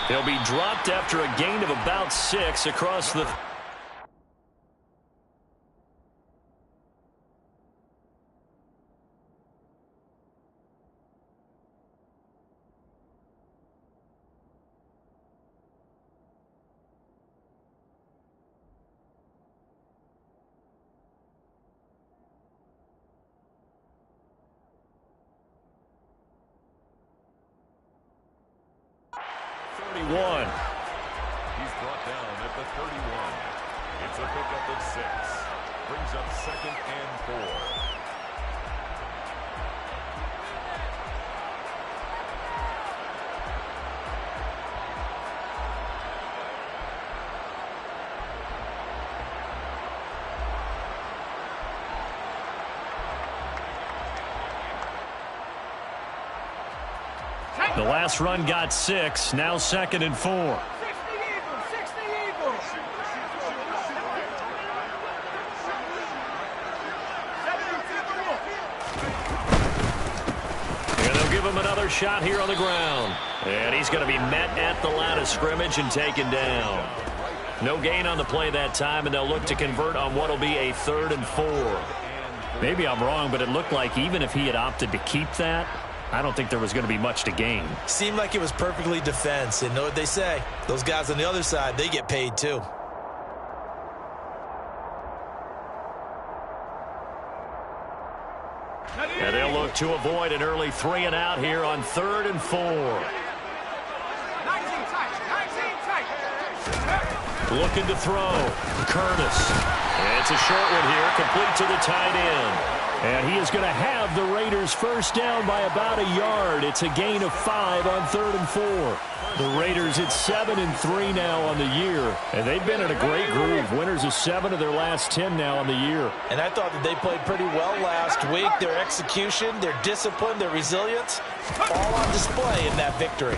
He'll be dropped after a gain of about 6 across the... He's brought down at the 31. It's a pickup of 6. Brings up 2nd and 4. The last run got 6. Now 2nd and 4. 60 Eagles. And they'll give him another shot here on the ground. And he's going to be met at the line of scrimmage and taken down. No gain on the play that time, and they'll look to convert on what will be a 3rd and 4. Maybe I'm wrong, but it looked like even if he had opted to keep that, I don't think there was going to be much to gain. Seemed like it was perfectly defense. And know what they say? Those guys on the other side, they get paid too. And they'll look to avoid an early 3 and out here on 3rd and 4. 19 tight. Looking to throw. Curtis. And it's a short one here, complete to the tight end. And he is going to have the Raiders first down by about a yard. It's a gain of 5 on 3rd and 4. The Raiders at 7 and 3 now on the year. And they've been in a great groove. Winners of 7 of their last 10 now on the year. And I thought that they played pretty well last week. Their execution, their discipline, their resilience, all on display in that victory.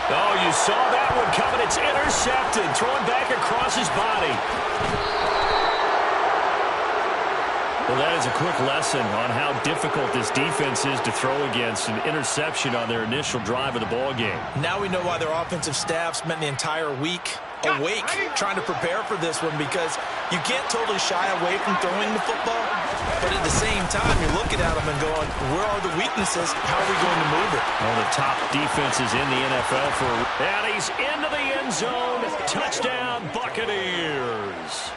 Oh, you saw that one coming. It's intercepted. Thrown back across his body. Well, that is a quick lesson on how difficult this defense is to throw against. An interception on their initial drive of the ballgame. Now we know why their offensive staff spent the entire week awake trying to prepare for this one, because you can't totally shy away from throwing the football, but at the same time you're looking at them and going, where are the weaknesses? How are we going to move it? One of the top defenses in the NFL for... And he's into the end zone. Touchdown, Buccaneers.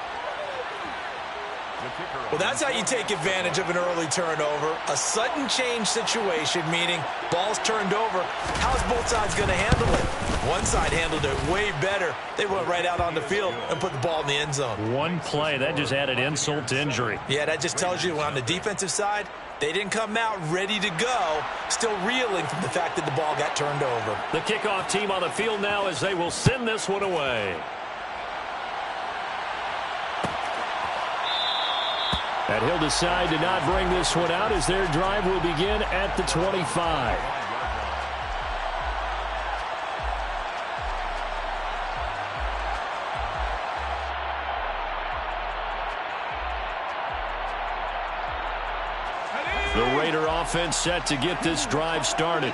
Well, that's how you take advantage of an early turnover. A sudden change situation, meaning ball's turned over. How's both sides going to handle it? One side handled it way better. They went right out on the field and put the ball in the end zone. One play, that just added insult to injury. Yeah, that just tells you on the defensive side, they didn't come out ready to go, still reeling from the fact that the ball got turned over. The kickoff team on the field now as they will send this one away. And he'll decide to not bring this one out as their drive will begin at the 25. The Raider offense set to get this drive started.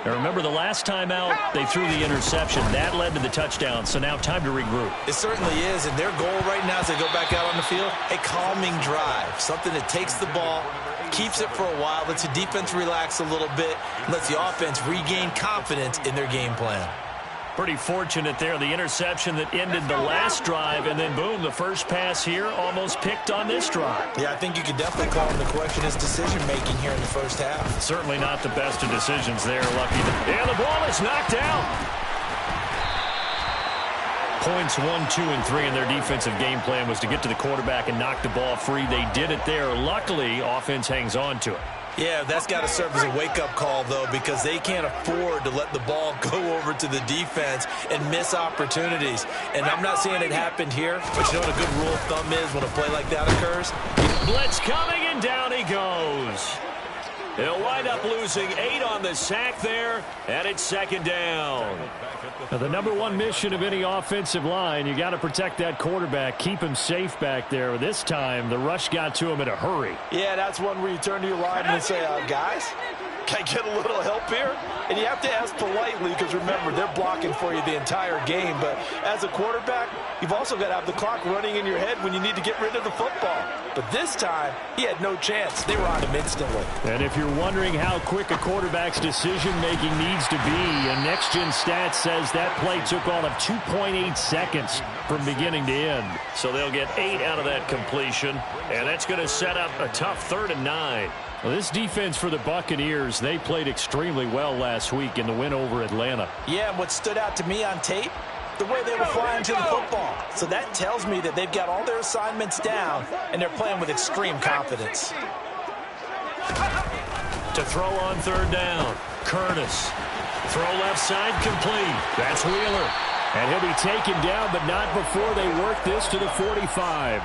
Now remember, the last time out, they threw the interception. That led to the touchdown, so now time to regroup. It certainly is, and their goal right now as they go back out on the field, a calming drive, something that takes the ball, keeps it for a while, lets the defense relax a little bit, lets the offense regain confidence in their game plan. Pretty fortunate there, the interception that ended the last drive, and then boom, the first pass here almost picked on this drive. Yeah, I think you could definitely call into question his decision-making here in the first half. Certainly not the best of decisions there, Lucky. And the ball is knocked out. Points 1, 2, and 3 in their defensive game plan was to get to the quarterback and knock the ball free. They did it there. Luckily, offense hangs on to it. Yeah, that's got to serve as a wake-up call, though, because they can't afford to let the ball go over to the defense and miss opportunities. And I'm not saying it happened here, but you know what a good rule of thumb is when a play like that occurs? Blitz coming, and down he goes. He'll wind up losing 8 on the sack there, and it's second down. Now, the number one mission of any offensive line, you got to protect that quarterback, keep him safe back there. This time, the rush got to him in a hurry. Yeah, that's one where you turn to your lineman and say, guys, Can I get a little help here? And you have to ask politely because, remember, they're blocking for you the entire game. But as a quarterback, you've also got to have the clock running in your head when you need to get rid of the football. But this time, he had no chance. They were on him instantly. And if you're wondering how quick a quarterback's decision-making needs to be, a next-gen stat says that play took all of 2.8 seconds from beginning to end. So they'll get 8 out of that completion, and that's going to set up a tough 3rd and 9. Well, this defense for the Buccaneers, they played extremely well last week in the win over Atlanta. Yeah, and what stood out to me on tape, the way they were flying to the football. So that tells me that they've got all their assignments down, and they're playing with extreme confidence. To throw on 3rd down, Curtis. Throw left side, complete. That's Wheeler. And he'll be taken down, but not before they work this to the 45.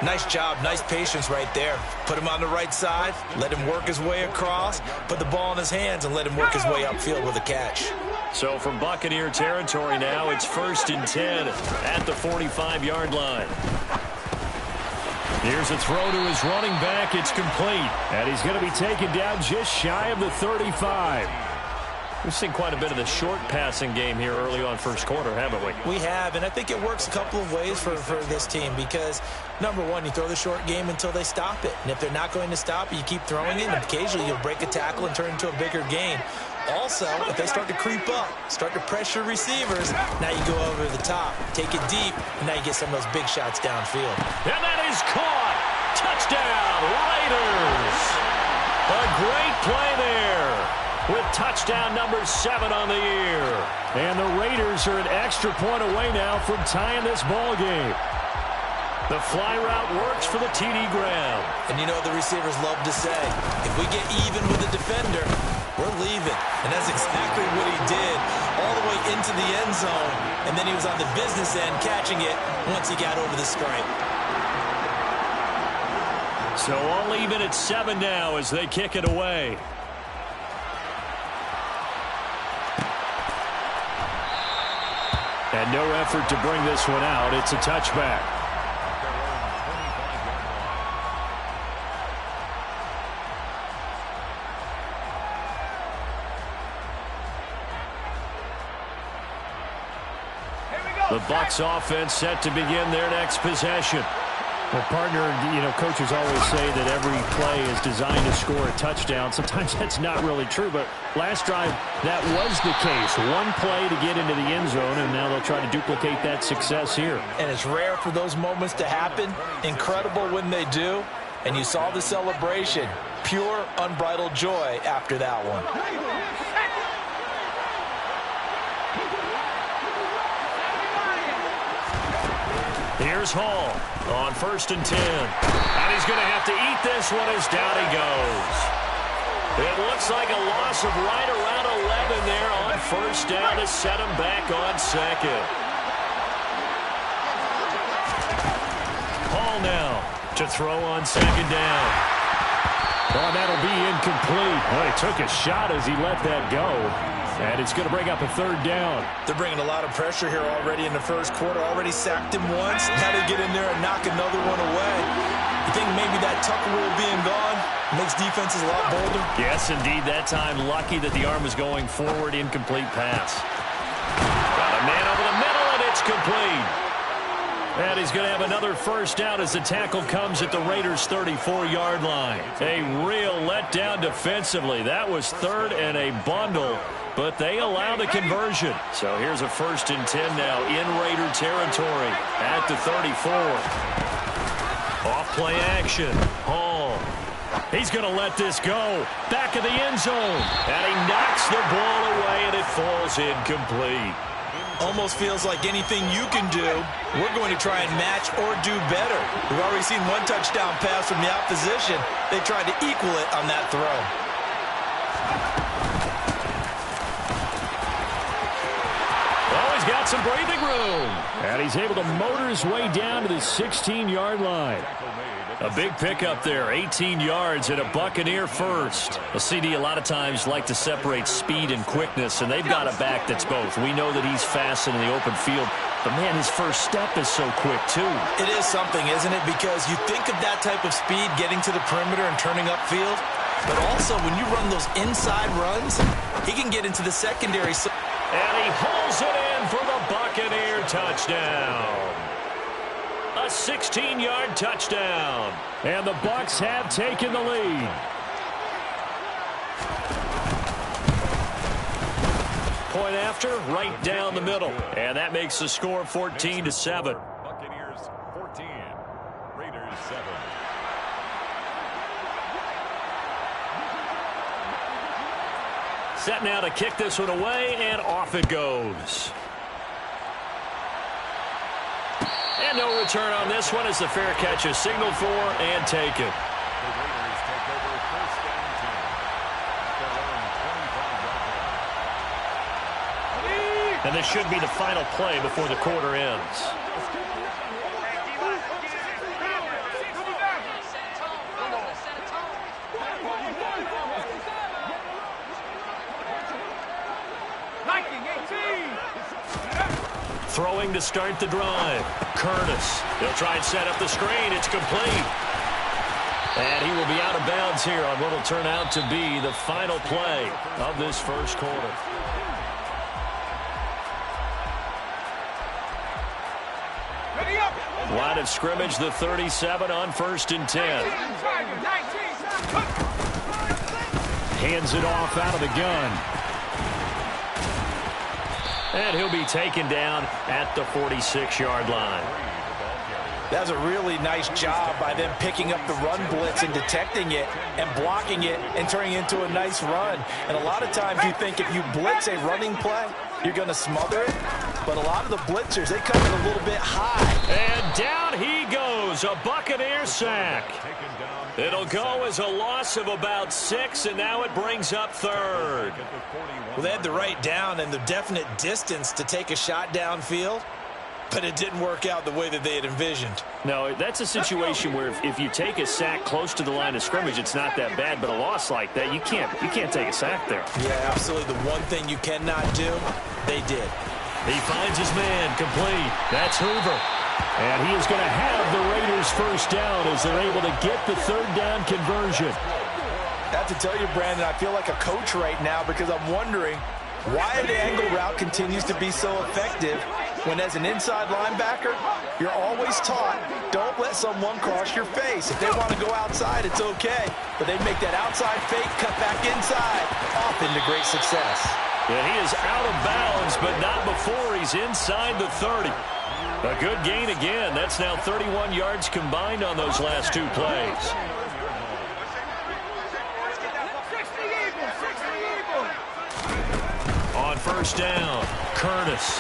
Nice job, nice patience right there. Put him on the right side, let him work his way across, put the ball in his hands, and let him work his way upfield with a catch. So from Buccaneer territory now, it's 1st and 10 at the 45-yard line. Here's a throw to his running back. It's complete. And he's going to be taken down just shy of the 35. We've seen quite a bit of the short passing game here early on first quarter, haven't we? We have, and I think it works a couple of ways for this team because, number one, you throw the short game until they stop it. And if they're not going to stop it, you keep throwing it, and occasionally you'll break a tackle and turn it into a bigger gain. Also, if they start to creep up, start to pressure receivers, now you go over the top, take it deep, and now you get some of those big shots downfield. And that is caught. Touchdown, Raiders. A great play there with touchdown number 7 on the year. And the Raiders are an extra point away now from tying this ball game. The fly route works for the TD Graham. And you know the receivers love to say, if we get even with the defender, we're leaving. And that's exactly what he did all the way into the end zone. And then he was on the business end catching it once he got over the stripe. So all even at 7 now as they kick it away. And no effort to bring this one out. It's a touchback. The Bucs offense set to begin their next possession. Well, partner, you know, coaches always say that every play is designed to score a touchdown. Sometimes that's not really true, but last drive, that was the case. One play to get into the end zone, and now they'll try to duplicate that success here. And it's rare for those moments to happen. Incredible when they do. And you saw the celebration. Pure, unbridled joy after that one. Here's Hall on 1st and 10. And he's going to have to eat this one as down he goes. It looks like a loss of right around 11 there on 1st down to set him back on 2nd. Hall now to throw on 2nd down. Oh, that'll be incomplete. Well, he took a shot as he let that go. And it's going to bring up a 3rd down. They're bringing a lot of pressure here already in the first quarter. Already sacked him once. Now they get in there and knock another one away. You think maybe that Tucker rule being gone makes defenses a lot bolder? Yes, indeed. That time, lucky that the arm was going forward. Incomplete pass. Got a man over the middle, and it's complete. And he's going to have another 1st down as the tackle comes at the Raiders' 34-yard line. A real letdown defensively. That was 3rd and a bundle, but they allow the conversion. So here's a 1st and 10 now in Raider territory at the 34. Off-play action. Hall. He's going to let this go. Back of the end zone. And he knocks the ball away, and it falls incomplete. Almost feels like anything you can do, we're going to try and match or do better. We've already seen one touchdown pass from the opposition. They tried to equal it on that throw. Oh, he's got some breathing room. And he's able to motor his way down to the 16-yard line. A big pickup there, 18 yards and a Buccaneer first. The CD a lot of times like to separate speed and quickness, and they've got a back that's both. We know that he's fast in the open field, but man, his first step is so quick too. It is something, isn't it? Because you think of that type of speed getting to the perimeter and turning upfield, But also, when you run those inside runs, he can get into the secondary. And he hauls it in for the Buccaneer touchdown. A 16-yard touchdown. And the Bucs have taken the lead. Point after, right down the middle. And that makes the score 14-7. Buccaneers 14, Raiders 7. Set now to kick this one away, and off it goes. And no return on this one as the fair catch is signaled for and taken. The Raiders take over first and 10. Their own 25-yard line. And this should be the final play before the quarter ends. Throwing to start the drive. Curtis. They'll try and set up the screen. It's complete. And he will be out of bounds here on what will turn out to be the final play of this first quarter. Line of scrimmage, the 37 on 1st and 10. Hands it off out of the gun. And he'll be taken down at the 46-yard line. That was a really nice job by them picking up the run blitz and detecting it and blocking it and turning it into a nice run. And a lot of times you think if you blitz a running play, you're going to smother it. But a lot of the blitzers, they come in a little bit high. And down he goes, a Buccaneer sack. It'll go as a loss of about 6, and now it brings up 3rd. Well, they had the right down and the definite distance to take a shot downfield, but it didn't work out the way that they had envisioned. No, that's a situation where if you take a sack close to the line of scrimmage, it's not that bad, but a loss like that, you can't take a sack there. Yeah, absolutely. The one thing you cannot do, they did. He finds his man complete. That's Hoover. And he is going to have the Raiders first down as they're able to get the 3rd down conversion. I have to tell you, Brandon, I feel like a coach right now because I'm wondering why the angle route continues to be so effective when as an inside linebacker, you're always taught, don't let someone cross your face. If they want to go outside, it's okay. But they make that outside fake, cut back inside, often to great success. And he is out of bounds, but not before he's inside the 30. A good gain again. That's now 31 yards combined on those last 2 plays. On 1st down, Curtis.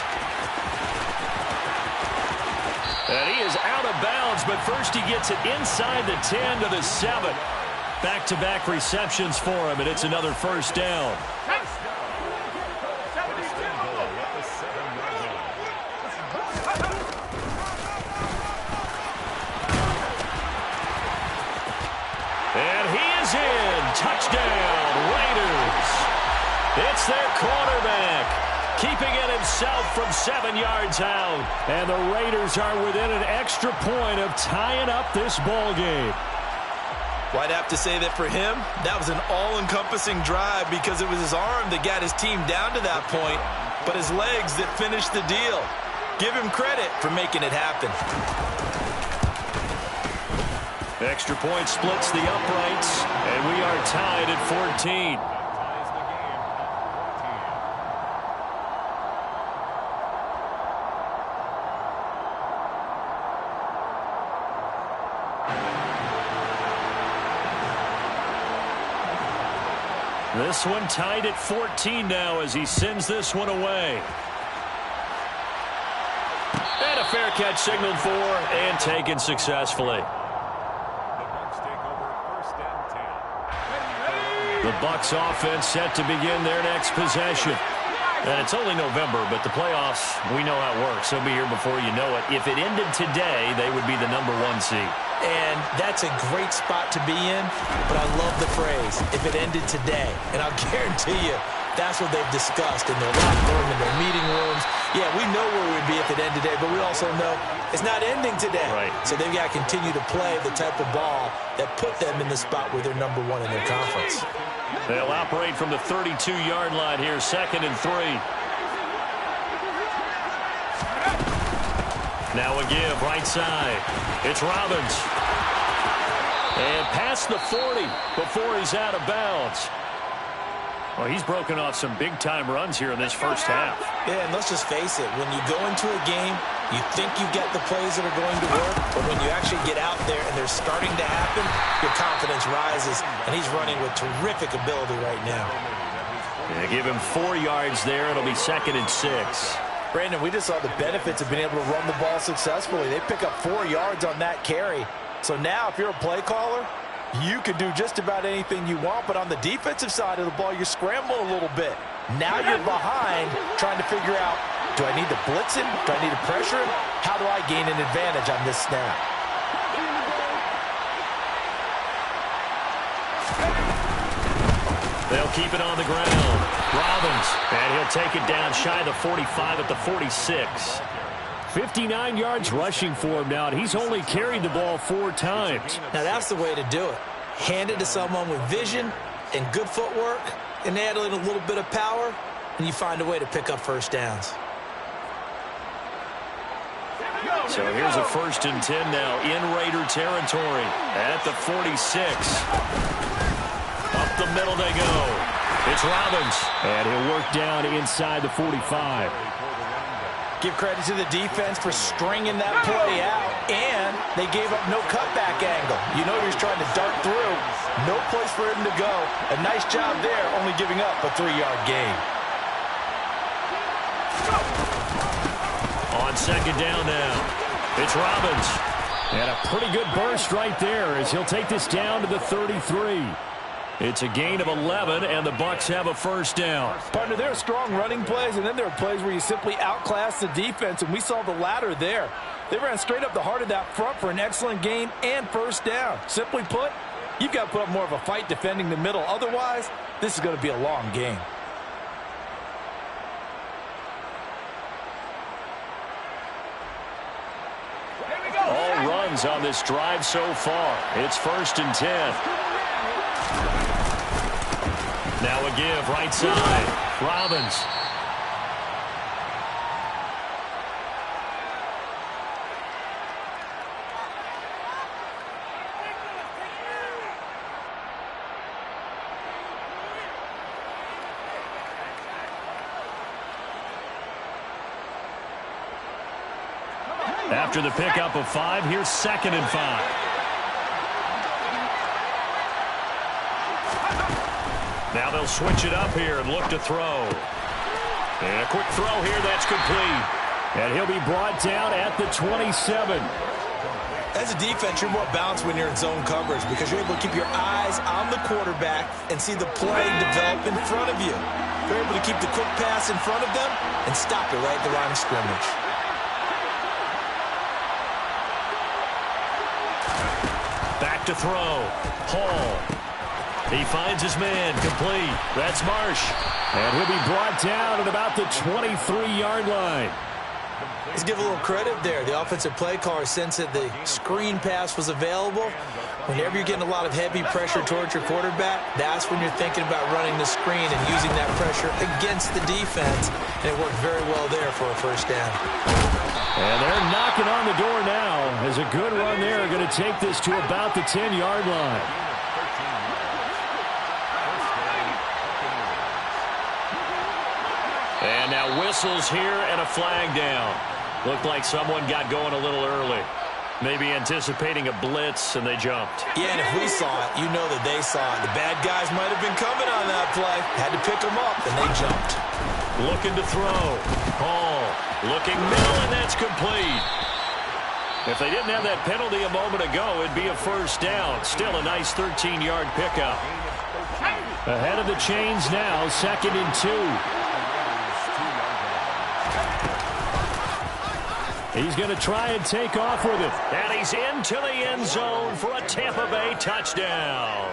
And he is out of bounds, but first he gets it inside the 10 to the 7. Back-to-back receptions for him, and it's another first down. And he is in. Touchdown, Raiders. It's their quarterback, keeping it himself from 7 yards out. And the Raiders are within an extra point of tying up this ball game. Well, I'd have to say that for him, that was an all-encompassing drive because it was his arm that got his team down to that point, but his legs that finished the deal. Give him credit for making it happen. Extra point splits the uprights, and we are tied at 14. This one tied at 14 now as he sends this one away. And a fair catch signaled for and taken successfully. The Bucs offense set to begin their next possession. And it's only November, but the playoffs, we know how it works. They'll be here before you know it. If it ended today, they would be the #1 seed. And that's a great spot to be in, but I love the phrase, if it ended today. And I'll guarantee you, That's what they've discussed in their locker room, in their meeting rooms. Yeah, we know where we'd be if it ended today, but we also know it's not ending today. Right. So they've got to continue to play the type of ball that put them in the spot where they're #1 in their conference. They'll operate from the 32-yard line here, 2nd and 3. Now a give, right side. It's Robbins. And past the 40 before he's out of bounds. Well, he's broken off some big-time runs here in this first half. Yeah, and let's just face it. When you go into a game, you think you've got the plays that are going to work, but when you actually get out there and they're starting to happen, your confidence rises, and he's running with terrific ability right now. Yeah, give him 4 yards there. It'll be 2nd and 6. Brandon, we just saw the benefits of being able to run the ball successfully. They pick up 4 yards on that carry. So now if you're a play caller, you can do just about anything you want, but on the defensive side of the ball, you're scrambling a little bit. Now you're behind trying to figure out, do I need to blitz him? Do I need to pressure him? How do I gain an advantage on this snap? They'll keep it on the ground. Robbins, and he'll take it down shy of the 45 at the 46. 59 yards rushing for him now, and he's only carried the ball 4 times. Now that's the way to do it. Hand it to someone with vision and good footwork, and add in a little bit of power, and you find a way to pick up first downs. So here's a 1st and 10 now in Raider territory at the 46. Up the middle they go. It's Robbins, and he'll work down inside the 45. Give credit to the defense for stringing that play out, and they gave up no cutback angle. You know he was trying to dart through. No place for him to go. A nice job there, only giving up a 3-yard gain. On 2nd down now, it's Robbins. And a pretty good burst right there as he'll take this down to the 33. It's a gain of 11, and the Bucs have a 1st down. Partner, there are strong running plays, and then there are plays where you simply outclass the defense, and we saw the latter there. They ran straight up the heart of that front for an excellent gain and 1st down. Simply put, you've got to put up more of a fight defending the middle. Otherwise, this is going to be a long game. All runs on this drive so far. It's 1st and 10. Now a give, right side. Robbins. After the pickup of 5, here's 2nd and 5. Now they'll switch it up here and look to throw. And a quick throw here, that's complete. And he'll be brought down at the 27. As a defense, you're more balanced when you're in zone coverage because you're able to keep your eyes on the quarterback and see the play develop in front of you. You're able to keep the quick pass in front of them and stop it right at the line of scrimmage. Back to throw. Hall. He finds his man, complete. That's Marsh. And he'll be brought down at about the 23-yard line. Let's give a little credit there. The offensive play caller sensed that the screen pass was available. Whenever you're getting a lot of heavy pressure towards your quarterback, that's when you're thinking about running the screen and using that pressure against the defense. And it worked very well there for a 1st down. And they're knocking on the door now as a good run there going to take this to about the 10-yard line. And now whistles here and a flag down. Looked like someone got going a little early. Maybe anticipating a blitz, and they jumped. Yeah, and if we saw it, you know that they saw it. The bad guys might have been coming on that play. Had to pick them up, and they jumped. Looking to throw. Hall looking middle, and that's complete. If they didn't have that penalty a moment ago, it'd be a 1st down. Still a nice 13-yard pickup. Ahead of the chains now, 2nd and 2. He's going to try and take off with it. And he's into the end zone for a Tampa Bay touchdown.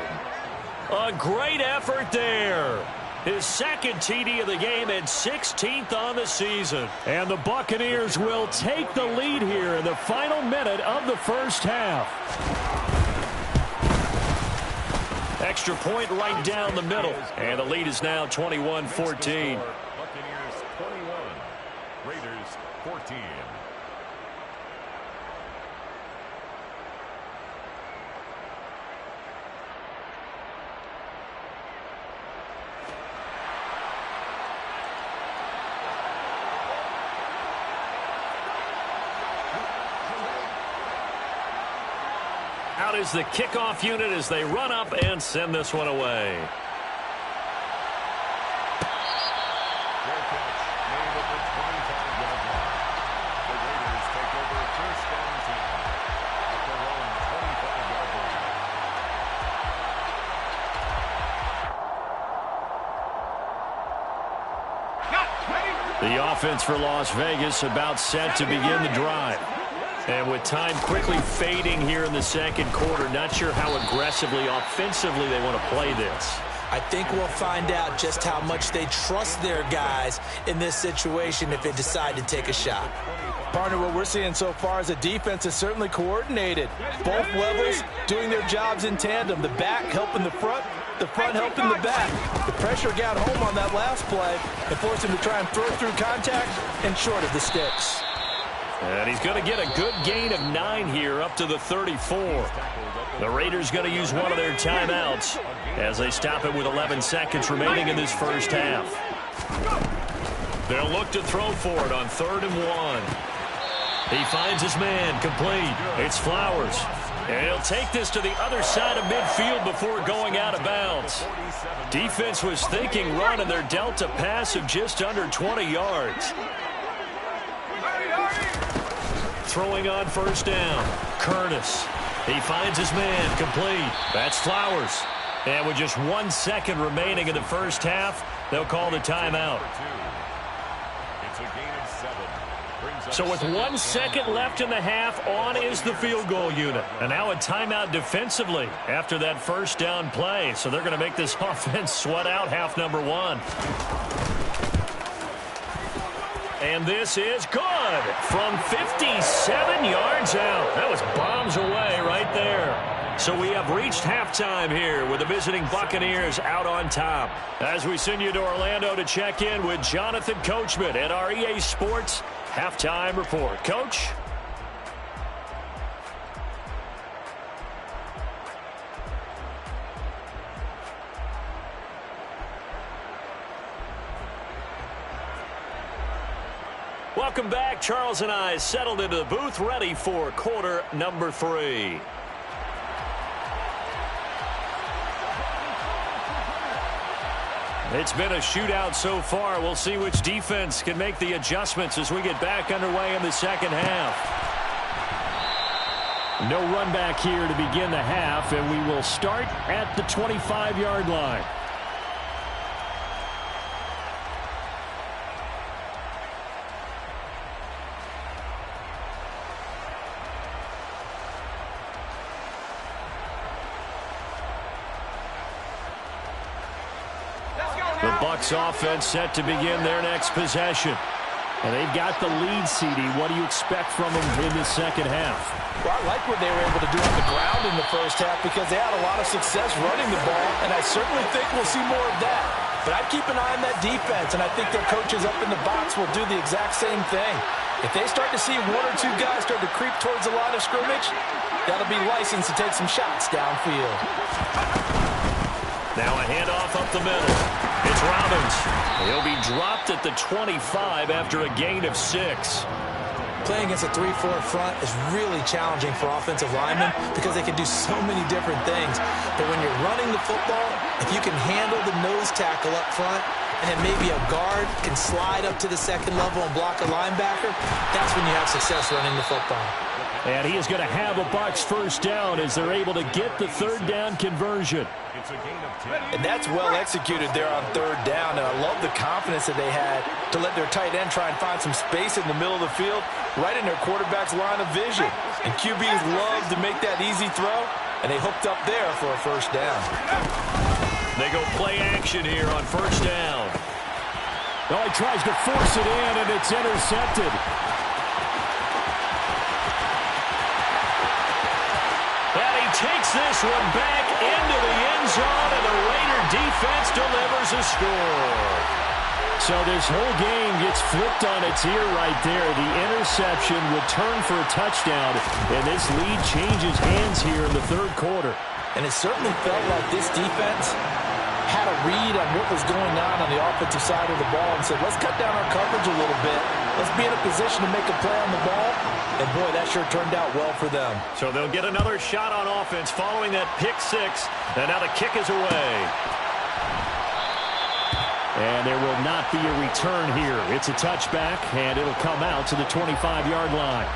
A great effort there. His second TD of the game and 16th on the season. And the Buccaneers will take the lead here in the final minute of the first half. Extra point right down the middle. And the lead is now 21-14. Buccaneers 21, Raiders 14. Out is the kickoff unit as they run up and send this one away. Fair catch made at the 25-yard line. The Raiders take over first down team at their own 25-yard line. The offense for Las Vegas about set to begin the drive. And with time quickly fading here in the second quarter, not sure how aggressively, offensively they want to play this. I think we'll find out just how much they trust their guys in this situation if they decide to take a shot. Partner, what we're seeing so far is the defense is certainly coordinated. Both levels doing their jobs in tandem. The back helping the front helping the back. The pressure got home on that last play and forced him to try and throw through contact and short of the sticks. And he's going to get a good gain of 9 here up to the 34. The Raiders going to use one of their timeouts as they stop it with 11 seconds remaining in this first half. They'll look to throw for it on 3rd and 1. He finds his man complete. It's Flowers. And he'll take this to the other side of midfield before going out of bounds. Defense was thinking run, and they're dealt a pass of just under 20 yards. Throwing on first down. Curtis. He finds his man complete. That's Flowers. And with just 1 second remaining in the first half, they'll call the timeout. It's a gain of 7. So with 1 second left in the half, on is the field goal unit. And now a timeout defensively after that first down play. So they're going to make this offense sweat out half number 1. And this is good from 57 yards out. That was bombs away right there. So we have reached halftime here with the visiting Buccaneers out on top. As we send you to Orlando to check in with Jonathan Coachman at our EA Sports Halftime Report. Coach? Welcome back. Charles and I settled into the booth, ready for quarter number 3. It's been a shootout so far. We'll see which defense can make the adjustments as we get back underway in the second half. No run back here to begin the half, and we will start at the 25-yard line. The Bucs offense set to begin their next possession. And they've got the lead, CD. What do you expect from them in the second half? Well, I like what they were able to do on the ground in the first half because they had a lot of success running the ball, and I certainly think we'll see more of that. But I'd keep an eye on that defense, and I think their coaches up in the box will do the exact same thing. If they start to see 1 or 2 guys start to creep towards the line of scrimmage, that'll be licensed to take some shots downfield. Now a handoff up the middle. It's Robbins. He'll be dropped at the 25 after a gain of 6. Playing against a 3-4 front is really challenging for offensive linemen because they can do so many different things. But when you're running the football, if you can handle the nose tackle up front, and then maybe a guard can slide up to the second level and block a linebacker, that's when you have success running the football. And he is going to have a Bucs first down as they're able to get the 3rd down conversion. It's a gain of 10. And that's well executed there on 3rd down. And I love the confidence that they had to let their tight end try and find some space in the middle of the field, right in their quarterback's line of vision. And QBs love to make that easy throw, and they hooked up there for a first down. They go play action here on first down. Oh, he tries to force it in, and it's intercepted. And he takes this one back into the end zone, and the Raider defense delivers a score. So this whole game gets flipped on its ear right there. The interception returned for a touchdown, and this lead changes hands here in the third quarter. And it certainly felt like this defense had a read on what was going on the offensive side of the ball and said, let's cut down our coverage a little bit. Let's be in a position to make a play on the ball. And, boy, that sure turned out well for them. So they'll get another shot on offense following that pick six. And now the kick is away. And there will not be a return here. It's a touchback, and it'll come out to the 25-yard line.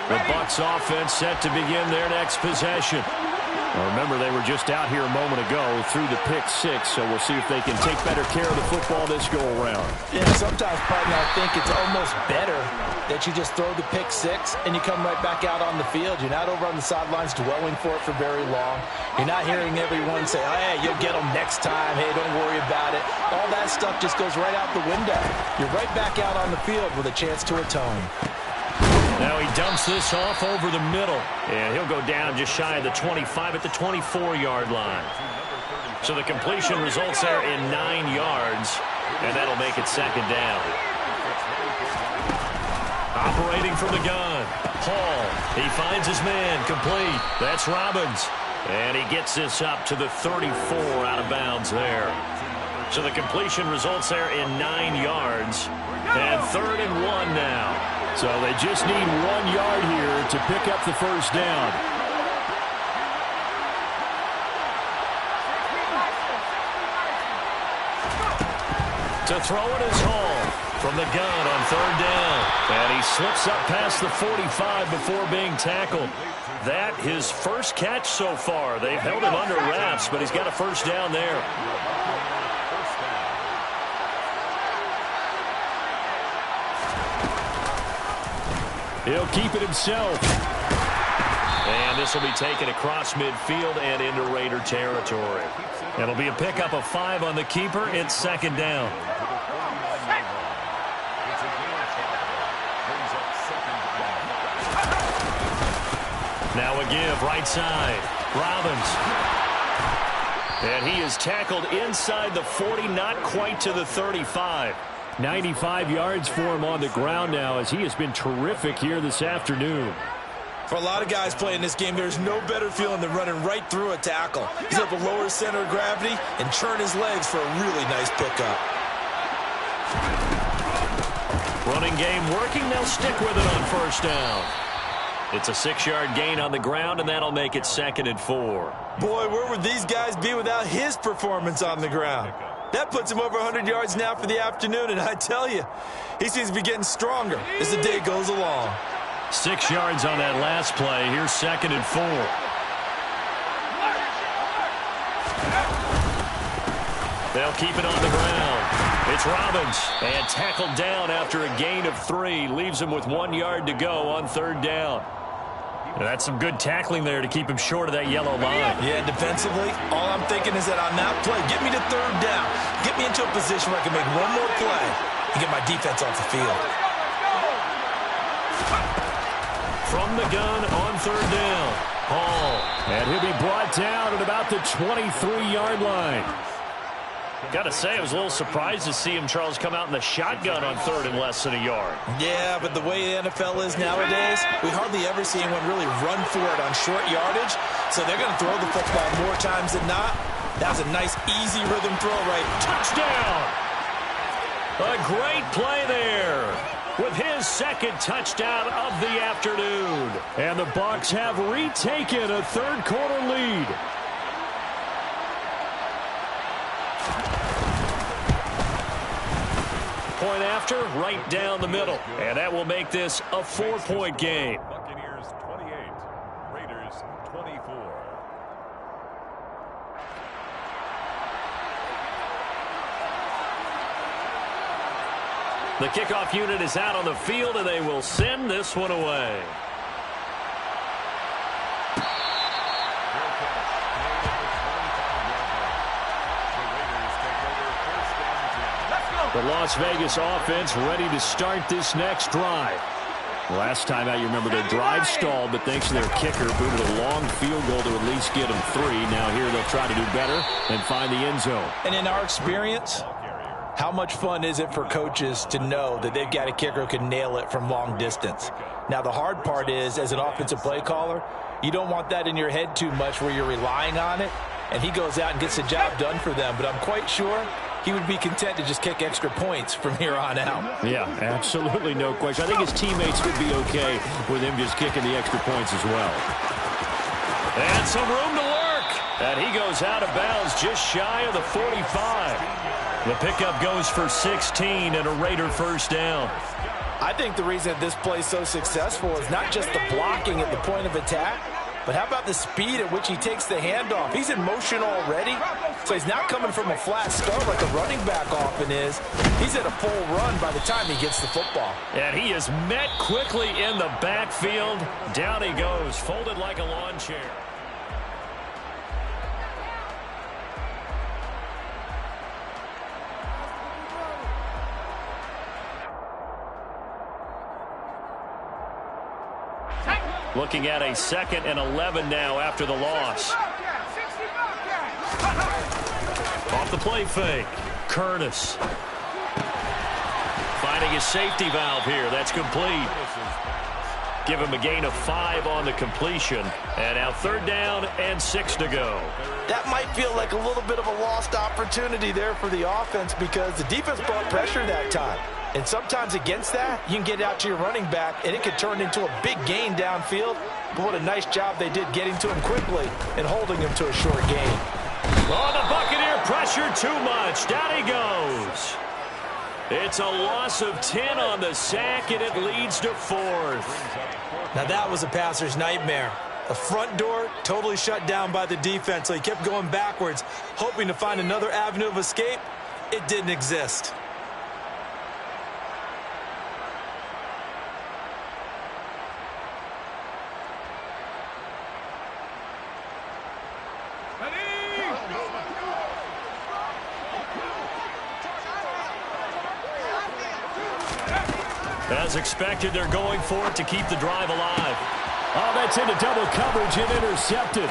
The Bucs offense set to begin their next possession. Well, remember, they were just out here a moment ago through the pick six, so we'll see if they can take better care of the football this go-around. Yeah, sometimes, partner, I think it's almost better that you just throw the pick six and you come right back out on the field. You're not over on the sidelines dwelling for it for very long. You're not hearing everyone say, oh, hey, you'll get them next time. Hey, don't worry about it. All that stuff just goes right out the window. You're right back out on the field with a chance to atone. Now he dumps this off over the middle. And he'll go down just shy of the 25 at the 24-yard line. So the completion results there in 9 yards. And that'll make it second down. Operating from the gun. Hall. He finds his man. Complete. That's Robbins. And he gets this up to the 34 out of bounds there. So the completion results there in 9 yards. And 3rd and 1 now. So they just need 1 yard here to pick up the first down. To throw it is Hall from the gun on 3rd down. And he slips up past the 45 before being tackled. That his first catch so far. They've held him under wraps, but he's got a first down there. He'll keep it himself. And this will be taken across midfield and into Raider territory. It'll be a pickup of 5 on the keeper. It's second down. Now a give, right side. Robbins. And he is tackled inside the 40, not quite to the 35. 95 yards for him on the ground now, as he has been terrific here this afternoon. For a lot of guys playing this game, there's no better feeling than running right through a tackle. He's able to lower his center of gravity and churn his legs for a really nice pickup. Running game working. They'll stick with it on first down. It's a 6-yard gain on the ground, and that'll make it 2nd and 4. Boy, where would these guys be without his performance on the ground? That puts him over 100 yards now for the afternoon, and I tell you, he seems to be getting stronger as the day goes along. 6 yards on that last play. Here's 2nd and 4. They'll keep it on the ground. It's Robbins, and tackled down after a gain of 3. Leaves him with 1 yard to go on 3rd down. That's some good tackling there to keep him short of that yellow line. Yeah, defensively, all I'm thinking is that on that play, get me to 3rd down. Get me into a position where I can make one more play and get my defense off the field. From the gun on 3rd down. Hall. And he'll be brought down at about the 23-yard line. Got to say, I was a little surprised to see him, Charles, come out in the shotgun on 3rd and less than a yard. Yeah, but the way the NFL is nowadays, we hardly ever see anyone really run for it on short yardage. So they're going to throw the football more times than not. That was a nice, easy rhythm throw, right? Touchdown! A great play there with his 2nd touchdown of the afternoon. And the Bucs have retaken a 3rd quarter lead. Point after, right down the middle. And that will make this a 4-point game. Buccaneers 28, Raiders 24. The kickoff unit is out on the field, and they will send this one away. The Las Vegas offense ready to start this next drive. Last time out, you remember their drive stalled, but thanks to their kicker, booted a long field goal to at least get them 3. Now here they'll try to do better and find the end zone. And in our experience, how much fun is it for coaches to know that they've got a kicker who can nail it from long distance? Now, the hard part is, as an offensive play caller, you don't want that in your head too much where you're relying on it, and he goes out and gets the job done for them. But I'm quite sure he would be content to just kick extra points from here on out. Yeah, absolutely no question. I think his teammates would be okay with him just kicking the extra points as well. And some room to work. And he goes out of bounds just shy of the 45. The pickup goes for 16 and a Raider first down. I think the reason this play is so successful is not just the blocking at the point of attack, but how about the speed at which he takes the handoff? He's in motion already, so he's not coming from a flat start like a running back often is. He's at a full run by the time he gets the football. And he is met quickly in the backfield. Down he goes, folded like a lawn chair. Looking at a 2nd and 11 now after the loss. Off the play fake. Curtis. Finding his safety valve here. That's complete. Give him a gain of 5 on the completion. And now 3rd down and 6 to go. That might feel like a little bit of a lost opportunity there for the offense because the defense brought pressure that time. And sometimes against that, you can get out to your running back, and it could turn into a big gain downfield. But what a nice job they did getting to him quickly and holding him to a short gain. Oh, the Buccaneer pressure too much. Down he goes. It's a loss of 10 on the sack, and it leads to 4th. Now that was a passer's nightmare. The front door totally shut down by the defense, so he kept going backwards, hoping to find another avenue of escape. It didn't exist. As expected, they're going for it to keep the drive alive. Oh, that's into double coverage and intercepted.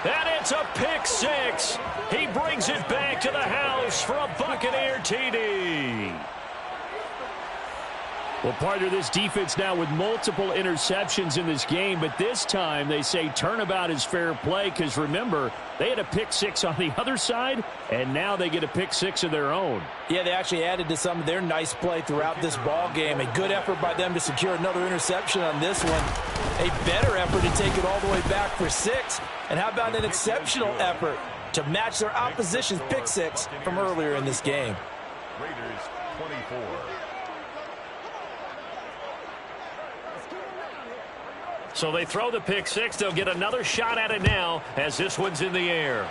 And it's a pick 6. He brings it back to the house for a Buccaneer TD. Well, partner, this defense now with multiple interceptions in this game, but this time they say turnabout is fair play because, remember, they had a pick 6 on the other side, and now they get a pick 6 of their own. Yeah, they actually added to some of their nice play throughout this ball game. A good effort by them to secure another interception on this one. A better effort to take it all the way back for 6. And how about an exceptional effort to match their opposition's pick 6 from earlier in this game? Raiders 24. So they throw the pick 6. They'll get another shot at it now as this one's in the air.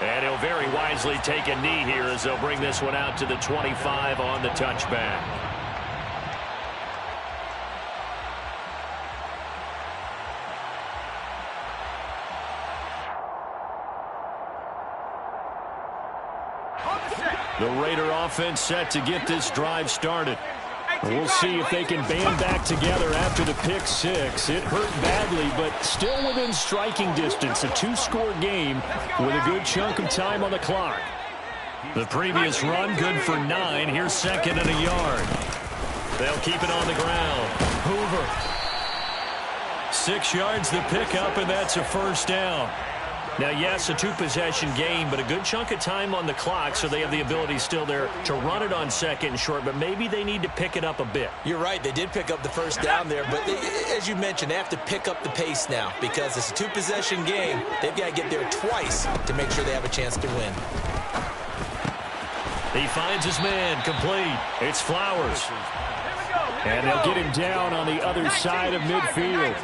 And he'll very wisely take a knee here as they'll bring this one out to the 25 on the touchback. The Raider offense set to get this drive started. We'll see if they can band back together after the pick 6. It hurt badly, but still within striking distance. A 2-score game with a good chunk of time on the clock. The previous run, good for 9. Here's 2nd and a yard. They'll keep it on the ground. Hoover. 6 yards the pickup, and that's a first down. Now, yes, a 2-possession game, but a good chunk of time on the clock, so they have the ability still there to run it on 2nd and short, but maybe they need to pick it up a bit. You're right. They did pick up the first down there, but as you mentioned, they have to pick up the pace now because it's a 2-possession game. They've got to get there twice to make sure they have a chance to win. He finds his man, complete. It's Flowers. And they'll get him down on the other side of midfield.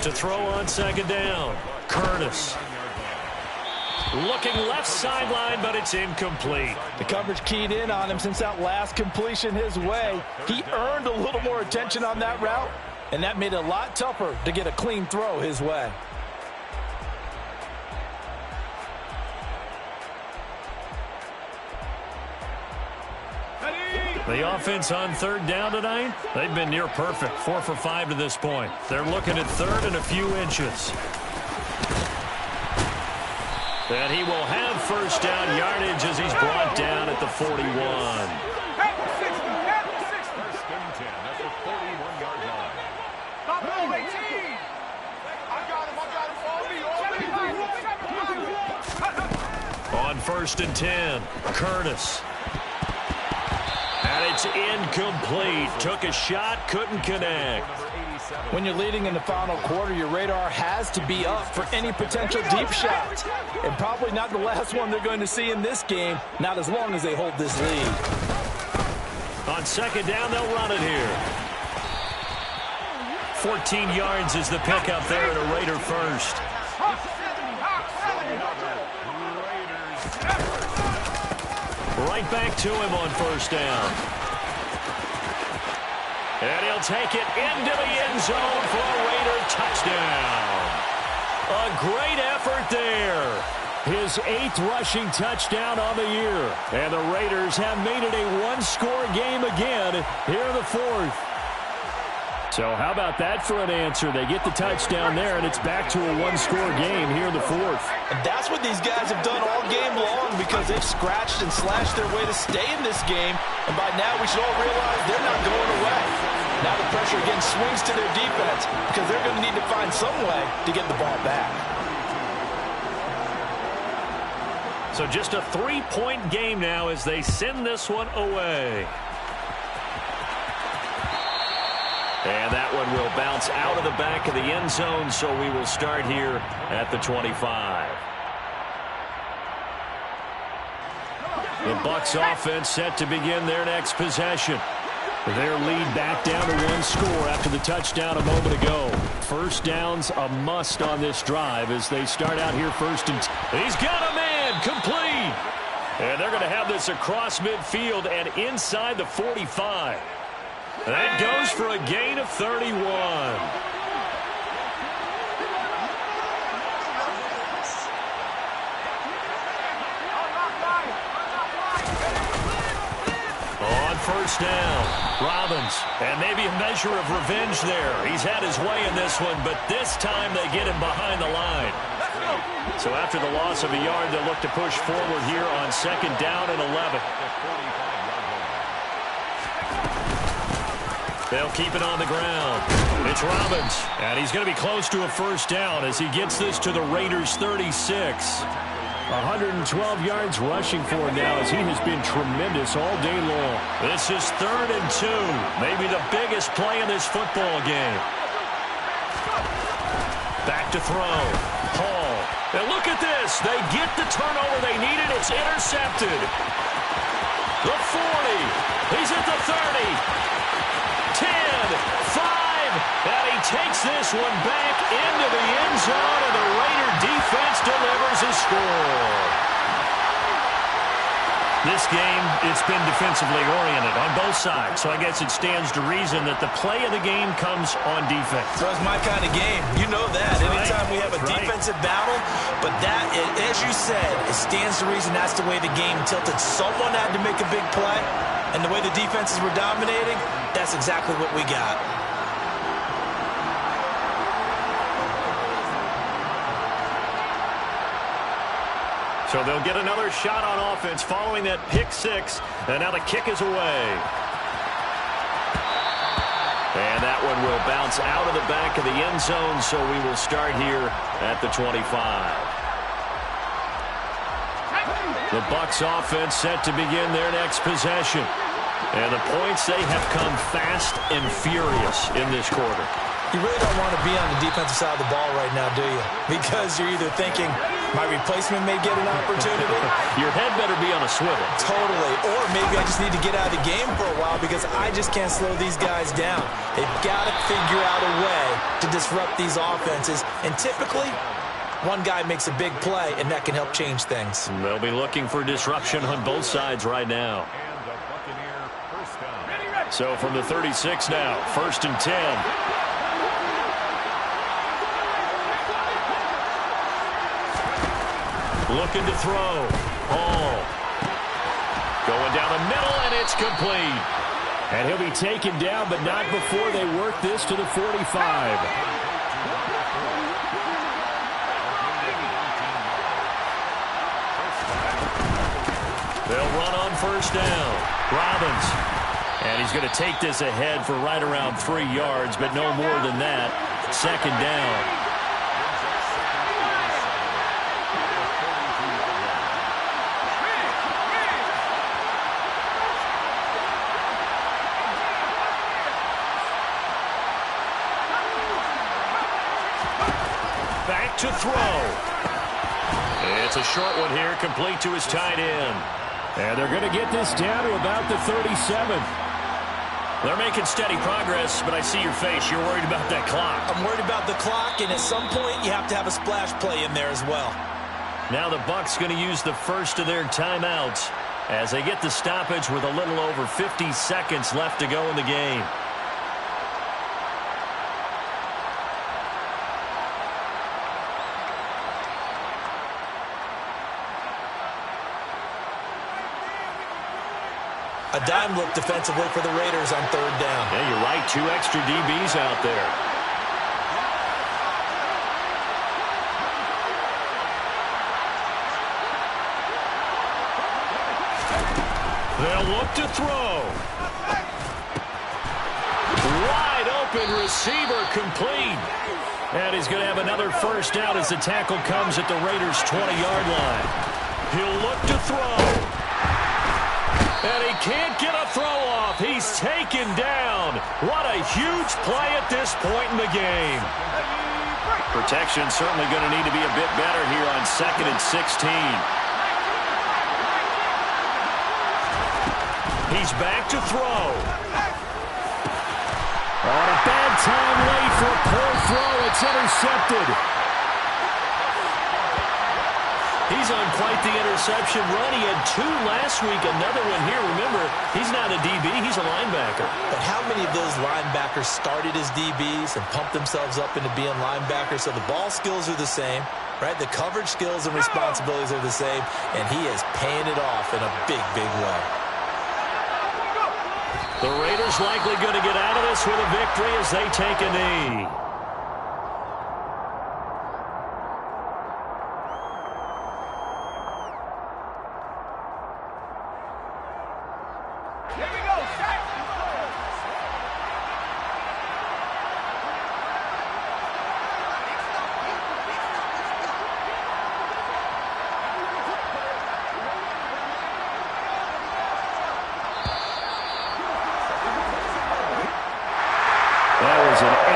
To throw on 2nd down, Curtis. Looking left sideline, but it's incomplete. The coverage keyed in on him since that last completion his way. He earned a little more attention on that route, and that made it a lot tougher to get a clean throw his way. The offense on third down tonight, they've been near perfect, 4 for 5 to this point. They're looking at third and a few inches. And he will have first down yardage as he's brought down at the 41. First and 10 at the 41-yard line. Stop him, 18! I got him. On first and 10, Curtis. And it's incomplete. Took a shot, couldn't connect. When you're leading in the final quarter, your radar has to be up for any potential deep shot. And probably not the last one they're going to see in this game, not as long as they hold this lead. On second down, they'll run it here. 14 yards is the pickup there at a Raider first. Right back to him on first down. And he'll take it into the end zone for a Raider touchdown. A great effort there. His 8th rushing touchdown on the year. And the Raiders have made it a one-score game again here in the 4th. So how about that for an answer? They get the touchdown there, and it's back to a one-score game here in the 4th. And that's what these guys have done all game long because they've scratched and slashed their way to stay in this game. And by now we should all realize they're not going away. Now the pressure again swings to their defense because they're going to need to find some way to get the ball back. So just a 3-point game now as they send this one away. And that one will bounce out of the back of the end zone, so we will start here at the 25. The Bucs offense set to begin their next possession. Their lead back down to 1 score after the touchdown a moment ago. First down's a must on this drive as they start out here first and he's got a man complete. And they're going to have this across midfield and inside the 45. That goes for a gain of 31. On first down, Robbins. And maybe a measure of revenge there. He's had his way in this one, but this time they get him behind the line. So after the loss of a yard, they'll look to push forward here on second down and 11. They'll keep it on the ground. It's Robbins, and he's going to be close to a first down as he gets this to the Raiders' 36. 112 yards rushing for him now as he has been tremendous all day long. This is 3rd and 2, maybe the biggest play in this football game. Back to throw. Hall. And look at this. They get the turnover they needed. It's intercepted. The 40. He's at the 30. 10, 5, and he takes this one back into the end zone, and the Raider defense delivers a score. This game, it's been defensively oriented on both sides, so I guess it stands to reason that the play of the game comes on defense. So it's my kind of game. You know that. Anytime we have a defensive battle, but that, as you said, it stands to reason that's the way the game tilted. Someone had to make a big play, and the way the defenses were dominating, that's exactly what we got. So they'll get another shot on offense following that pick 6, and now the kick is away. And that one will bounce out of the back of the end zone, so we will start here at the 25. The Bucs offense set to begin their next possession. And the points, they have come fast and furious in this quarter. You really don't want to be on the defensive side of the ball right now, do you? Because you're either thinking, my replacement may get an opportunity. Your head better be on a swivel. Totally. Or maybe I just need to get out of the game for a while because I just can't slow these guys down. They've got to figure out a way to disrupt these offenses. And typically, one guy makes a big play, and that can help change things. They'll be looking for disruption on both sides right now. And the Buccaneer first down. So from the 36 now, 1st and 10. Looking to throw. Hall. Going down the middle, and it's complete. And he'll be taken down, but not before they work this to the 45. They'll run on first down. Robbins. And he's going to take this ahead for right around 3 yards, but no more than that. Second down. Back to throw. It's a short one here, complete to his tight end. And they're going to get this down to about the 37. They're making steady progress, but I see your face. You're worried about that clock. I'm worried about the clock, and at some point you have to have a splash play in there as well. Now the Bucs going to use the first of their timeouts as they get the stoppage with a little over 50 seconds left to go in the game. A dime look defensively for the Raiders on third down. Yeah, you're right. 2 extra DBs out there. They'll look to throw. Wide open receiver complete. And he's going to have another first down as the tackle comes at the Raiders' 20-yard line. He'll look to throw. And he can't get a throw off. He's taken down. What a huge play at this point in the game. Protection certainly going to need to be a bit better here on 2nd and 16. He's back to throw. On a bad time late for a poor throw. It's intercepted. He's on quite the interception run. He had 2 last week, another one here. Remember, he's not a DB, he's a linebacker. But how many of those linebackers started as DBs and pumped themselves up into being linebackers? So the ball skills are the same, right? The coverage skills and responsibilities are the same, and he is paying it off in a big, big way. The Raiders likely going to get out of this with a victory as they take a knee.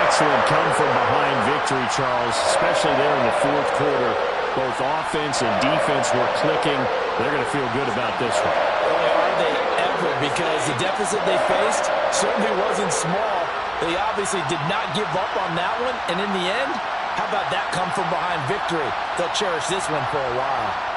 Excellent come-from-behind victory, Charles, especially there in the 4th quarter. Both offense and defense were clicking. They're going to feel good about this one. Boy, are they ever, because the deficit they faced certainly wasn't small. They obviously did not give up on that one, and in the end, how about that come-from-behind victory? They'll cherish this one for a while.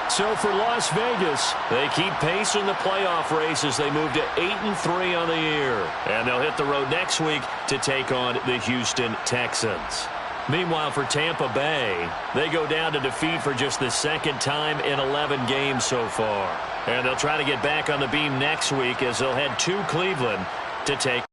So for Las Vegas, they keep pace in the playoff race as they move to 8-3 on the year. And they'll hit the road next week to take on the Houston Texans. Meanwhile, for Tampa Bay, they go down to defeat for just the 2nd time in 11 games so far. And they'll try to get back on the beam next week as they'll head to Cleveland to take